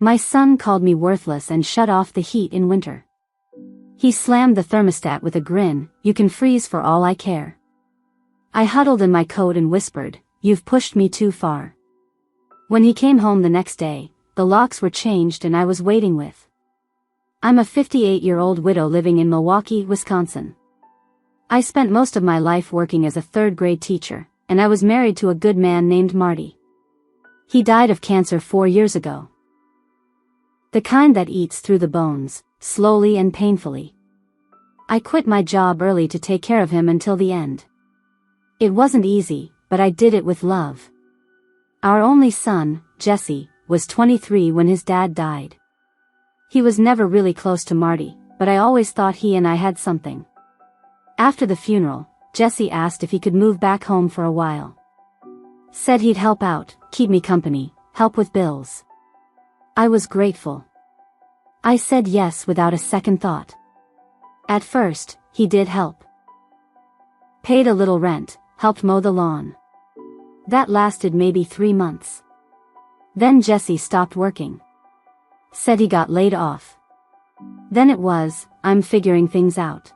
My son called me worthless and shut off the heat in winter. He slammed the thermostat with a grin, "You can freeze for all I care." I huddled in my coat and whispered, "You've pushed me too far." When he came home the next day, the locks were changed and I was waiting with. I'm a 58-year-old widow living in Milwaukee, Wisconsin. I spent most of my life working as a third-grade teacher, and I was married to a good man named Marty. He died of cancer 4 years ago. The kind that eats through the bones, slowly and painfully. I quit my job early to take care of him until the end. It wasn't easy, but I did it with love. Our only son, Jesse, was 23 when his dad died. He was never really close to Marty, but I always thought he and I had something. After the funeral, Jesse asked if he could move back home for a while. Said he'd help out, keep me company, help with bills. I was grateful. I said yes without a second thought. At first, he did help. Paid a little rent, helped mow the lawn. That lasted maybe 3 months. Then Jesse stopped working. Said he got laid off. Then it was, "I'm figuring things out."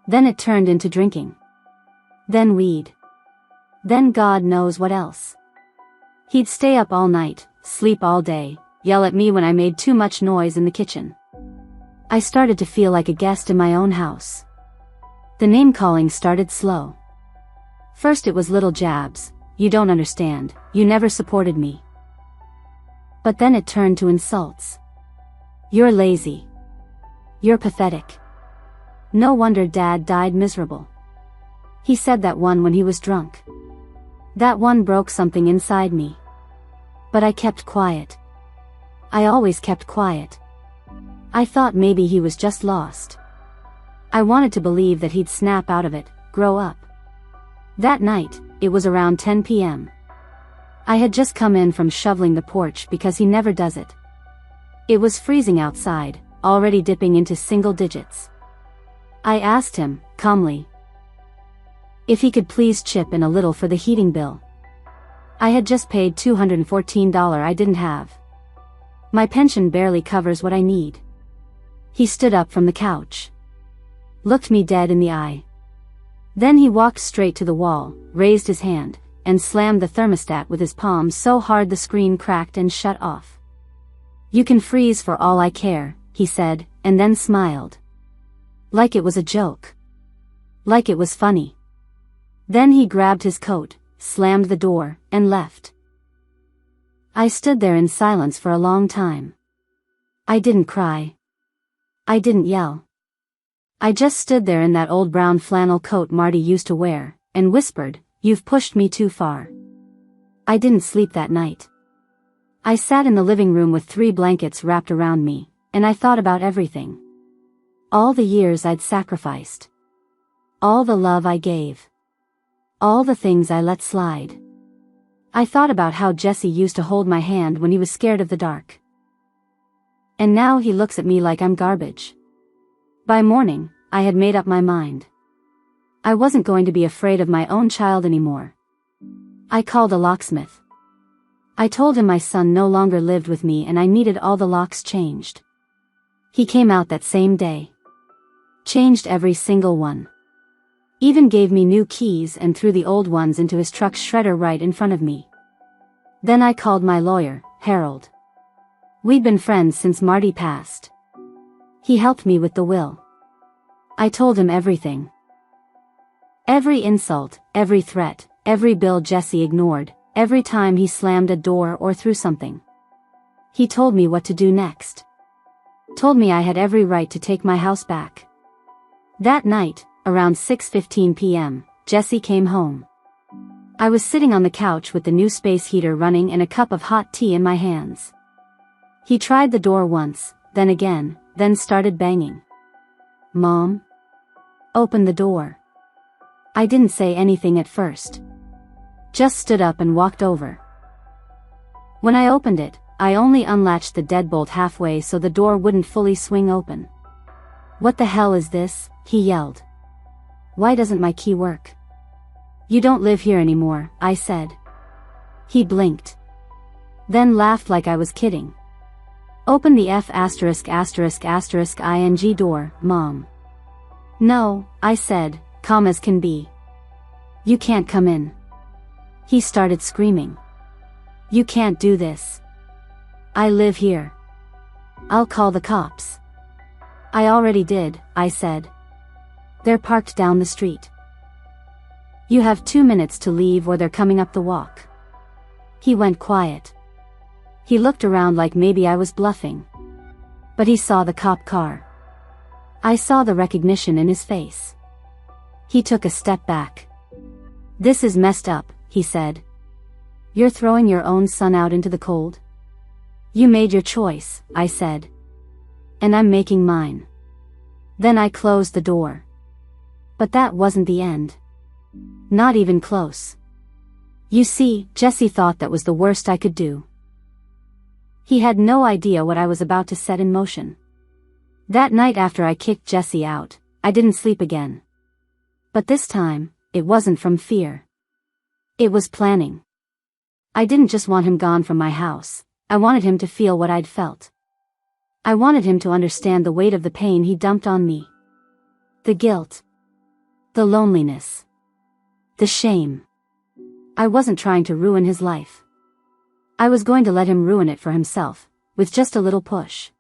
Then it turned into drinking. Then weed. Then God knows what else. He'd stay up all night, sleep all day, yell at me when I made too much noise in the kitchen. I started to feel like a guest in my own house. The name-calling started slow. First it was little jabs, "You don't understand, you never supported me." But then it turned to insults. "You're lazy. You're pathetic. No wonder Dad died miserable." He said that one when he was drunk. That one broke something inside me. But I kept quiet. I always kept quiet. I thought maybe he was just lost. I wanted to believe that he'd snap out of it, grow up. That night, it was around 10 p.m. I had just come in from shoveling the porch because he never does it. It was freezing outside, already dipping into single digits. I asked him, calmly, if he could please chip in a little for the heating bill. I had just paid $214 I didn't have. My pension barely covers what I need. He stood up from the couch. Looked me dead in the eye. Then he walked straight to the wall, raised his hand, and slammed the thermostat with his palm so hard the screen cracked and shut off. "You can freeze for all I care," he said, and then smiled. Like it was a joke. Like it was funny. Then he grabbed his coat, slammed the door, and left. I stood there in silence for a long time. I didn't cry. I didn't yell. I just stood there in that old brown flannel coat Marty used to wear, and whispered, "You've pushed me too far." I didn't sleep that night. I sat in the living room with 3 blankets wrapped around me, and I thought about everything. All the years I'd sacrificed. All the love I gave. All the things I let slide. I thought about how Jesse used to hold my hand when he was scared of the dark. And now he looks at me like I'm garbage. By morning, I had made up my mind. I wasn't going to be afraid of my own child anymore. I called a locksmith. I told him my son no longer lived with me and I needed all the locks changed. He came out that same day. Changed every single one. Even gave me new keys and threw the old ones into his truck's shredder right in front of me. Then I called my lawyer, Harold. We'd been friends since Marty passed. He helped me with the will. I told him everything. Every insult, every threat, every bill Jesse ignored, every time he slammed a door or threw something. He told me what to do next. Told me I had every right to take my house back. That night, around 6:15 p.m., Jesse came home. I was sitting on the couch with the new space heater running and a cup of hot tea in my hands. He tried the door once, then again, then started banging. "Mom? Open the door." I didn't say anything at first. Just stood up and walked over. When I opened it, I only unlatched the deadbolt halfway so the door wouldn't fully swing open. "What the hell is this?" he yelled. "Why doesn't my key work?" "You don't live here anymore," I said. He blinked. Then laughed like I was kidding. Open the F******ing door, Mom. No, I said, calm as can be. You can't come in. He started screaming. You can't do this. I live here. I'll call the cops. I already did, I said. They're parked down the street. You have 2 minutes to leave or they're coming up the walk. He went quiet. He looked around like maybe I was bluffing. But he saw the cop car. I saw the recognition in his face. He took a step back. This is messed up, he said. You're throwing your own son out into the cold? You made your choice, I said. And I'm making mine. Then I closed the door. But that wasn't the end. Not even close. You see, Jesse thought that was the worst I could do. He had no idea what I was about to set in motion. That night after I kicked Jesse out, I didn't sleep again. But this time, it wasn't from fear. It was planning. I didn't just want him gone from my house, I wanted him to feel what I'd felt. I wanted him to understand the weight of the pain he dumped on me. The guilt. The loneliness. The shame. I wasn't trying to ruin his life. I was going to let him ruin it for himself, with just a little push.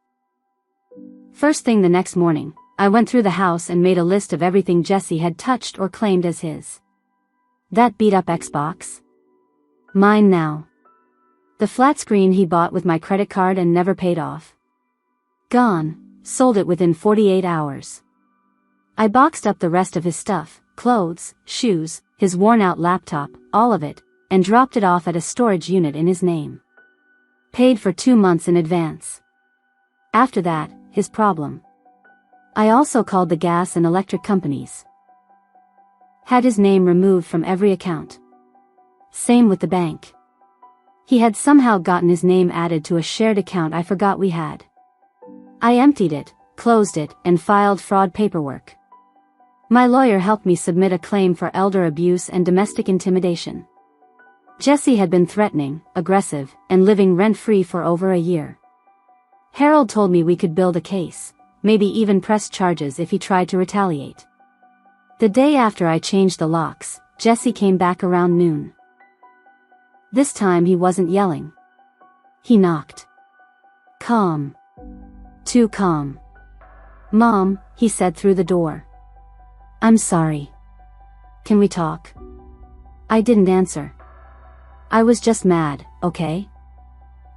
First thing the next morning, I went through the house and made a list of everything Jesse had touched or claimed as his. That beat-up Xbox? Mine now. The flat screen he bought with my credit card and never paid off? Gone, sold it within 48 hours. I boxed up the rest of his stuff, clothes, shoes, his worn-out laptop, all of it, and dropped it off at a storage unit in his name. Paid for 2 months in advance. After that, his problem. I also called the gas and electric companies. Had his name removed from every account. Same with the bank. He had somehow gotten his name added to a shared account I forgot we had. I emptied it, closed it, and filed fraud paperwork. My lawyer helped me submit a claim for elder abuse and domestic intimidation. Jesse had been threatening, aggressive, and living rent-free for over a year. Harold told me we could build a case, maybe even press charges if he tried to retaliate. The day after I changed the locks, Jesse came back around noon. This time he wasn't yelling. He knocked. Calm. Too calm. Mom, he said through the door. I'm sorry. Can we talk? I didn't answer. I was just mad, okay?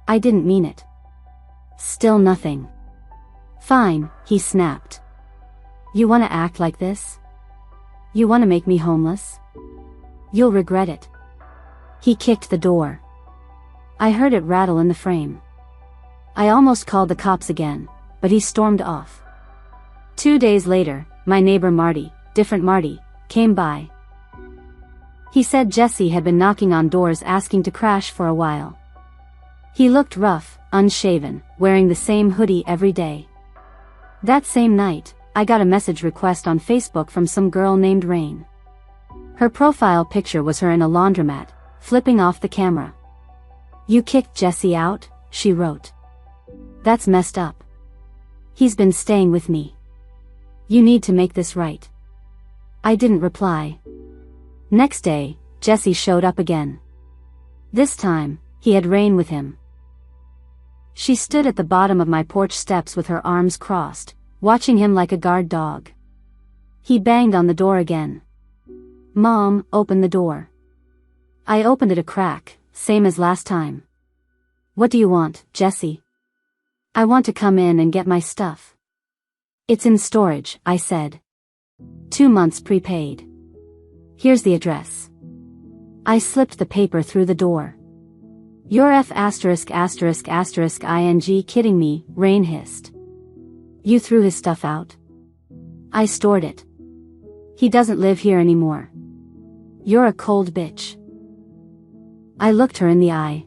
I didn't mean it. Still nothing. Fine, he snapped. You wanna act like this? You wanna make me homeless? You'll regret it. He kicked the door. I heard it rattle in the frame. I almost called the cops again, but he stormed off. 2 days later, my neighbor Marty, different Marty, came by. He said Jesse had been knocking on doors asking to crash for a while. He looked rough, unshaven, wearing the same hoodie every day. That same night, I got a message request on Facebook from some girl named Rain. Her profile picture was her in a laundromat, flipping off the camera. You kicked Jesse out, she wrote. That's messed up. He's been staying with me. You need to make this right. I didn't reply. Next day, Jesse showed up again. This time, he had Rain with him. She stood at the bottom of my porch steps with her arms crossed, watching him like a guard dog. He banged on the door again. Mom, open the door. I opened it a crack, same as last time. What do you want, Jesse? I want to come in and get my stuff. It's in storage, I said. 2 months prepaid. Here's the address. I slipped the paper through the door. You're ing kidding me, Rain hissed. You threw his stuff out? I stored it. He doesn't live here anymore. You're a cold bitch. I looked her in the eye.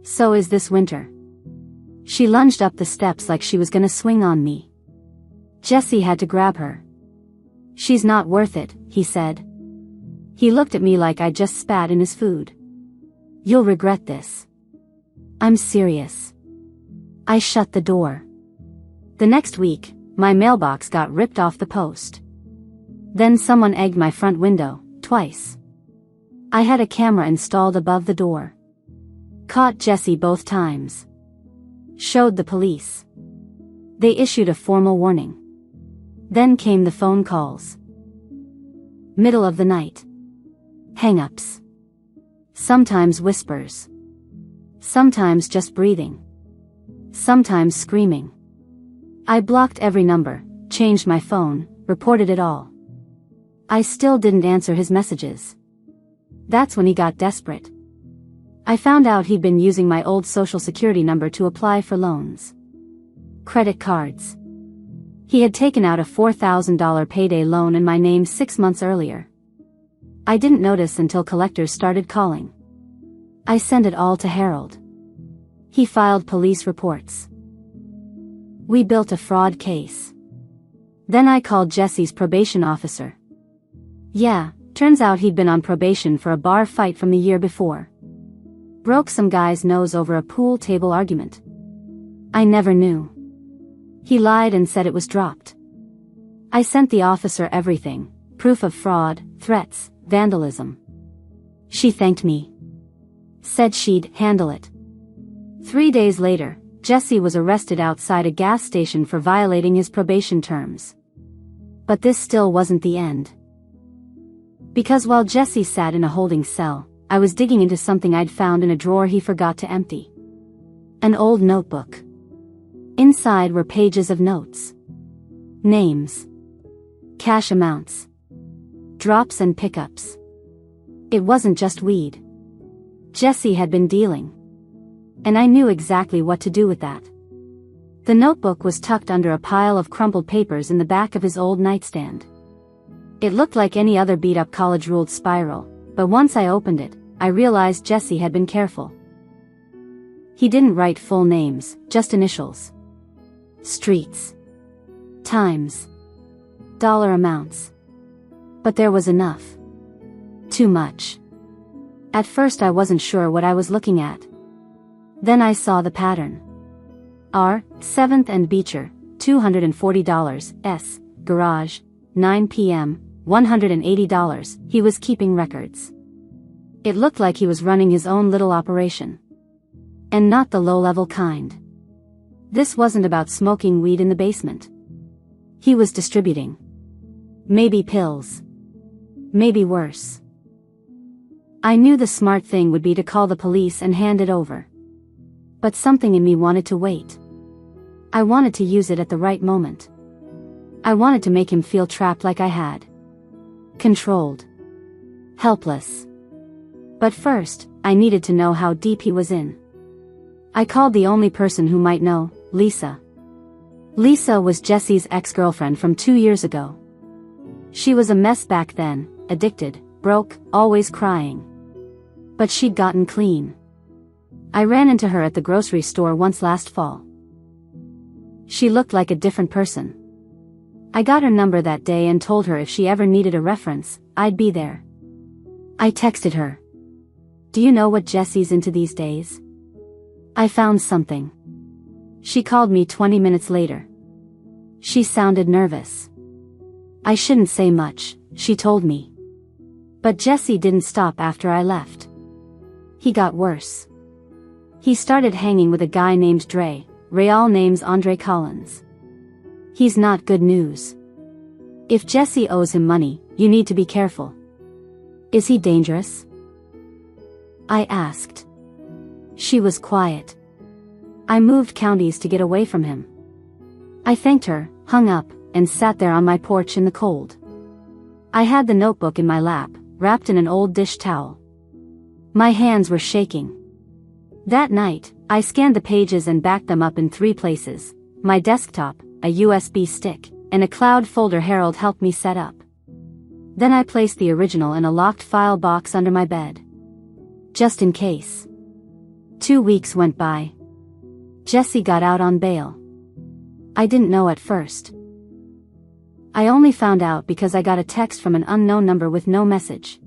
So is this winter. She lunged up the steps like she was gonna swing on me. Jesse had to grab her. She's not worth it, he said. He looked at me like I just spat in his food. You'll regret this. I'm serious. I shut the door. The next week, my mailbox got ripped off the post. Then someone egged my front window, twice. I had a camera installed above the door. Caught Jesse both times. Showed the police. They issued a formal warning. Then came the phone calls. Middle of the night. Hang-ups. Sometimes whispers. Sometimes just breathing. Sometimes screaming. I blocked every number, changed my phone, reported it all. I still didn't answer his messages. That's when he got desperate. I found out he'd been using my old social security number to apply for loans. Credit cards. He had taken out a $4,000 payday loan in my name 6 months earlier. I didn't notice until collectors started calling. I sent it all to Harold. He filed police reports. We built a fraud case. Then I called Jesse's probation officer. Yeah, turns out he'd been on probation for a bar fight from the year before. Broke some guy's nose over a pool table argument. I never knew. He lied and said it was dropped. I sent the officer everything, proof of fraud, threats, vandalism. She thanked me. Said she'd handle it. 3 days later, Jesse was arrested outside a gas station for violating his probation terms. But this still wasn't the end. Because while Jesse sat in a holding cell, I was digging into something I'd found in a drawer he forgot to empty. An old notebook. Inside were pages of notes. Names. Cash amounts. Drops and pickups. It wasn't just weed. Jesse had been dealing. And I knew exactly what to do with that. The notebook was tucked under a pile of crumpled papers in the back of his old nightstand. It looked like any other beat-up college-ruled spiral, but once I opened it, I realized Jesse had been careful. He didn't write full names, just initials. Streets. Times. Dollar amounts. But there was enough. Too much. At first I wasn't sure what I was looking at. Then I saw the pattern. R. 7th and Beecher, $240, S. Garage, 9 p.m., $180, he was keeping records. It looked like he was running his own little operation. And not the low-level kind. This wasn't about smoking weed in the basement. He was distributing. Maybe pills. Maybe worse. I knew the smart thing would be to call the police and hand it over. But something in me wanted to wait. I wanted to use it at the right moment. I wanted to make him feel trapped like I had. Controlled. Helpless. But first, I needed to know how deep he was in. I called the only person who might know, Lisa. Lisa was Jesse's ex-girlfriend from 2 years ago. She was a mess back then, addicted, broke, always crying. But she'd gotten clean. I ran into her at the grocery store once last fall. She looked like a different person. I got her number that day and told her if she ever needed a reference, I'd be there. I texted her. Do you know what Jesse's into these days? I found something. She called me 20 minutes later. She sounded nervous. I shouldn't say much, she told me. But Jesse didn't stop after I left. He got worse. He started hanging with a guy named Dre, real name's Andre Collins. He's not good news. If Jesse owes him money, you need to be careful. Is he dangerous? I asked. She was quiet. I moved counties to get away from him. I thanked her, hung up, and sat there on my porch in the cold. I had the notebook in my lap, wrapped in an old dish towel. My hands were shaking. That night, I scanned the pages and backed them up in 3 places: my desktop, a USB stick, and a cloud folder Harold helped me set up. Then I placed the original in a locked file box under my bed. Just in case. 2 weeks went by. Jesse got out on bail. I didn't know at first. I only found out because I got a text from an unknown number with no message.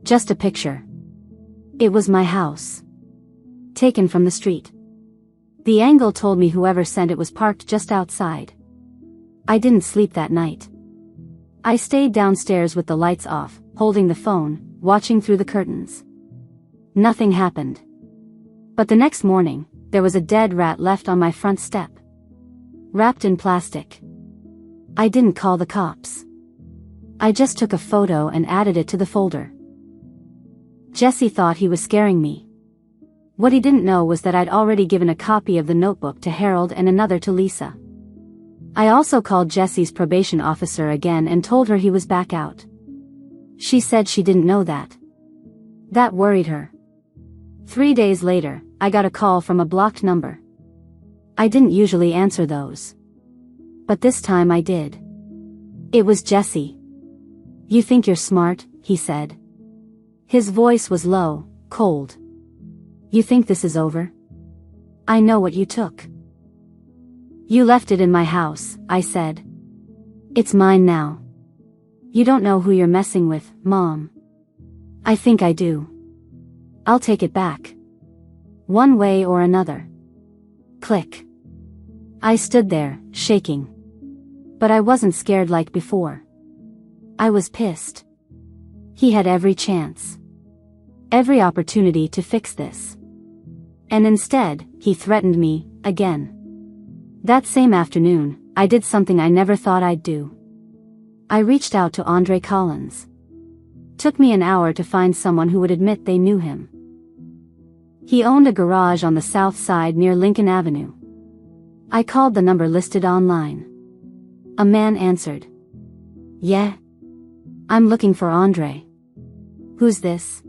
Just a picture. It was my house. Taken from the street. The angle told me whoever sent it was parked just outside. I didn't sleep that night. I stayed downstairs with the lights off, holding the phone, watching through the curtains. Nothing happened. But the next morning, there was a dead rat left on my front step. Wrapped in plastic. I didn't call the cops. I just took a photo and added it to the folder. Jesse thought he was scaring me. What he didn't know was that I'd already given a copy of the notebook to Harold and another to Lisa. I also called Jesse's probation officer again and told her he was back out. She said she didn't know that. That worried her. 3 days later, I got a call from a blocked number. I didn't usually answer those. But this time I did. It was Jesse. "You think you're smart," he said. His voice was low, cold. "You think this is over? I know what you took." "You left it in my house," I said. "It's mine now." "You don't know who you're messing with, Mom." "I think I do. I'll take it back. One way or another." Click. I stood there, shaking. But I wasn't scared like before. I was pissed. He had every chance. Every opportunity to fix this. And instead, he threatened me, again. That same afternoon, I did something I never thought I'd do. I reached out to Andre Collins. Took me an hour to find someone who would admit they knew him. He owned a garage on the south side near Lincoln Avenue. I called the number listed online. A man answered. "Yeah? I'm looking for Andre." "Who's this?"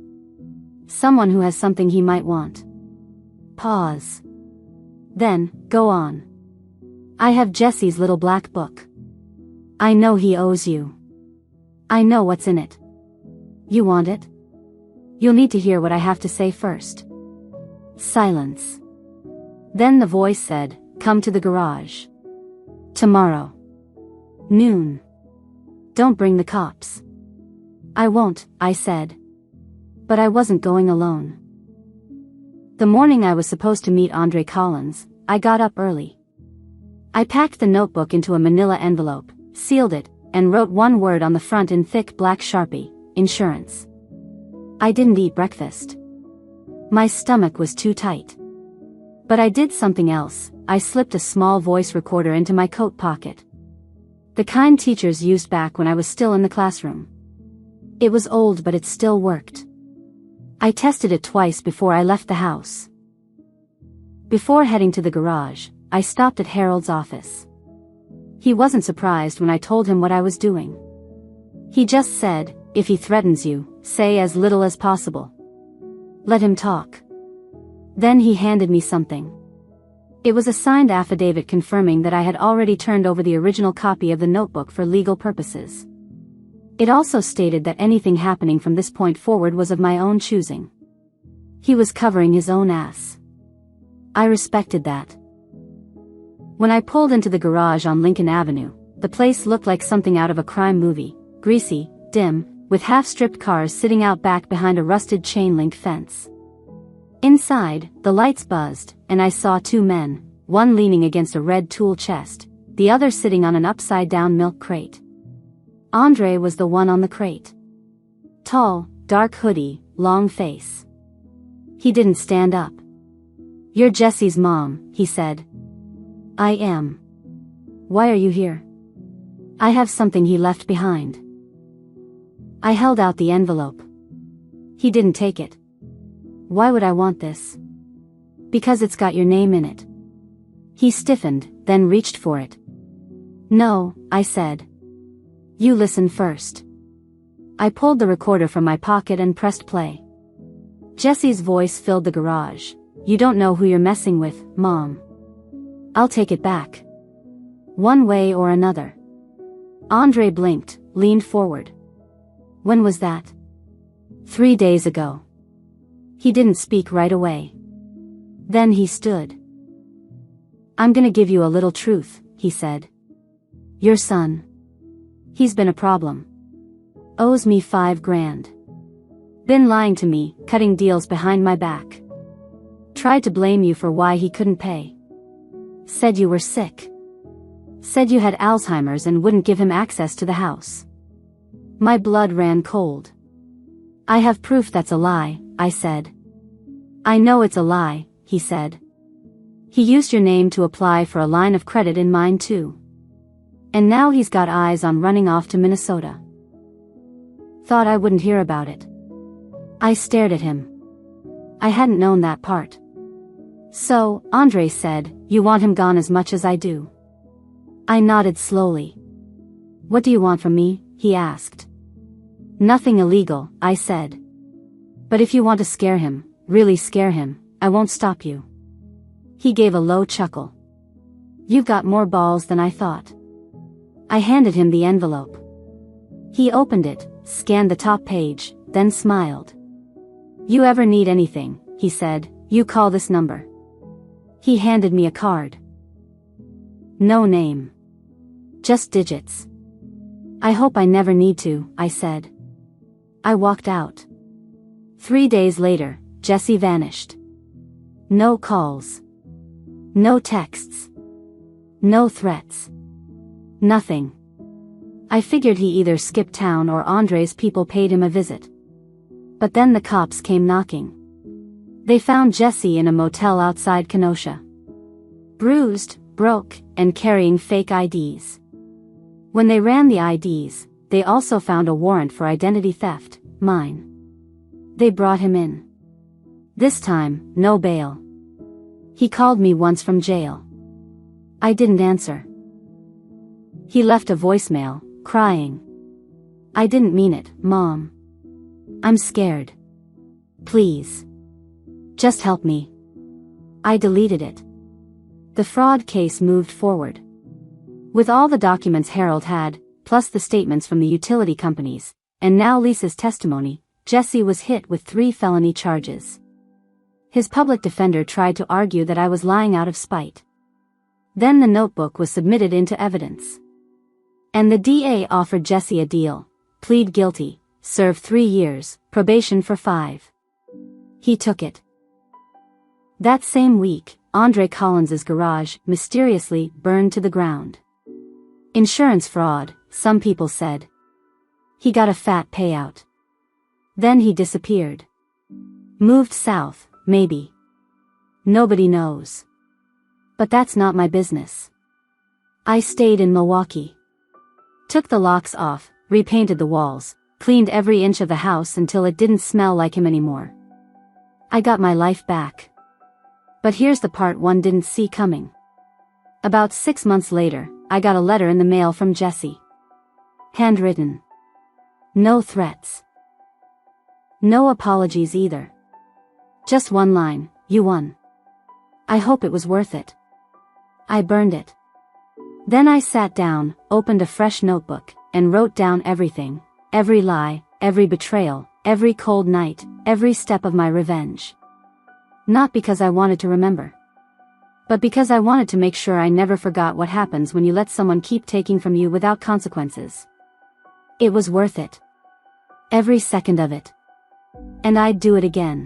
"Someone who has something he might want." Pause. Then, go on. "I have Jesse's little black book. I know he owes you. I know what's in it. You want it? You'll need to hear what I have to say first." Silence. Then the voice said, "Come to the garage. Tomorrow. Noon. Don't bring the cops." "I won't," I said. But I wasn't going alone. The morning I was supposed to meet Andre Collins, I got up early. I packed the notebook into a manila envelope, sealed it, and wrote one word on the front in thick black Sharpie: insurance. I didn't eat breakfast. My stomach was too tight. But I did something else. I slipped a small voice recorder into my coat pocket. The kind teachers used back when I was still in the classroom. It was old, but it still worked. I tested it twice before I left the house. Before heading to the garage, I stopped at Harold's office. He wasn't surprised when I told him what I was doing. He just said, "If he threatens you, say as little as possible. Let him talk." Then he handed me something. It was a signed affidavit confirming that I had already turned over the original copy of the notebook for legal purposes. It also stated that anything happening from this point forward was of my own choosing. He was covering his own ass. I respected that. When I pulled into the garage on Lincoln Avenue, the place looked like something out of a crime movie, greasy, dim, with half-stripped cars sitting out back behind a rusted chain-link fence. Inside, the lights buzzed, and I saw two men, one leaning against a red tool chest, the other sitting on an upside-down milk crate. Andre was the one on the crate. Tall, dark hoodie, long face. He didn't stand up. "You're Jesse's mom," he said. "I am." "Why are you here?" "I have something he left behind." I held out the envelope. He didn't take it. "Why would I want this?" "Because it's got your name in it." He stiffened, then reached for it. "No," I said. "You listen first." I pulled the recorder from my pocket and pressed play. Jesse's voice filled the garage. "You don't know who you're messing with, Mom. I'll take it back. One way or another." Andre blinked, leaned forward. "When was that?" 3 days ago." He didn't speak right away. Then he stood. "I'm gonna give you a little truth," he said. "Your son. He's been a problem. Owes me $5,000. Been lying to me, cutting deals behind my back. Tried to blame you for why he couldn't pay. Said you were sick. Said you had Alzheimer's and wouldn't give him access to the house. My blood ran cold. I have proof that's a lie, I said. I know it's a lie, he said. He used your name to apply for a line of credit in mine too. And now he's got eyes on running off to Minnesota. Thought I wouldn't hear about it. I stared at him. I hadn't known that part. So, Andre said, you want him gone as much as I do. I nodded slowly. What do you want from me? He asked. Nothing illegal, I said. But if you want to scare him, really scare him, I won't stop you. He gave a low chuckle. You've got more balls than I thought. I handed him the envelope. He opened it, scanned the top page, then smiled. You ever need anything, he said, you call this number. He handed me a card. No name. Just digits. I hope I never need to, I said. I walked out. 3 days later, Jesse vanished. No calls. No texts. No threats. Nothing. I figured he either skipped town or Andre's people paid him a visit. But then the cops came knocking. They found Jesse in a motel outside Kenosha. Bruised, broke, and carrying fake IDs. When they ran the IDs, they also found a warrant for identity theft, mine. They brought him in. This time, no bail. He called me once from jail. I didn't answer. He left a voicemail, crying. I didn't mean it, Mom. I'm scared. Please. Just help me. I deleted it. The fraud case moved forward. With all the documents Harold had, plus the statements from the utility companies, and now Lisa's testimony, Jesse was hit with 3 felony charges. His public defender tried to argue that I was lying out of spite. Then the notebook was submitted into evidence. And the DA offered Jesse a deal: plead guilty, serve 3 years, probation for 5. He took it. That same week, Andre Collins's garage mysteriously burned to the ground. Insurance fraud, some people said. He got a fat payout. Then he disappeared. Moved south, maybe. Nobody knows. But that's not my business. I stayed in Milwaukee. Took the locks off, repainted the walls, cleaned every inch of the house until it didn't smell like him anymore. I got my life back. But here's the part one didn't see coming. About 6 months later, I got a letter in the mail from Jesse. Handwritten. No threats. No apologies either. Just one line: you won. I hope it was worth it. I burned it. Then I sat down, opened a fresh notebook, and wrote down everything, every lie, every betrayal, every cold night, every step of my revenge. Not because I wanted to remember. But because I wanted to make sure I never forgot what happens when you let someone keep taking from you without consequences. It was worth it. Every second of it. And I'd do it again.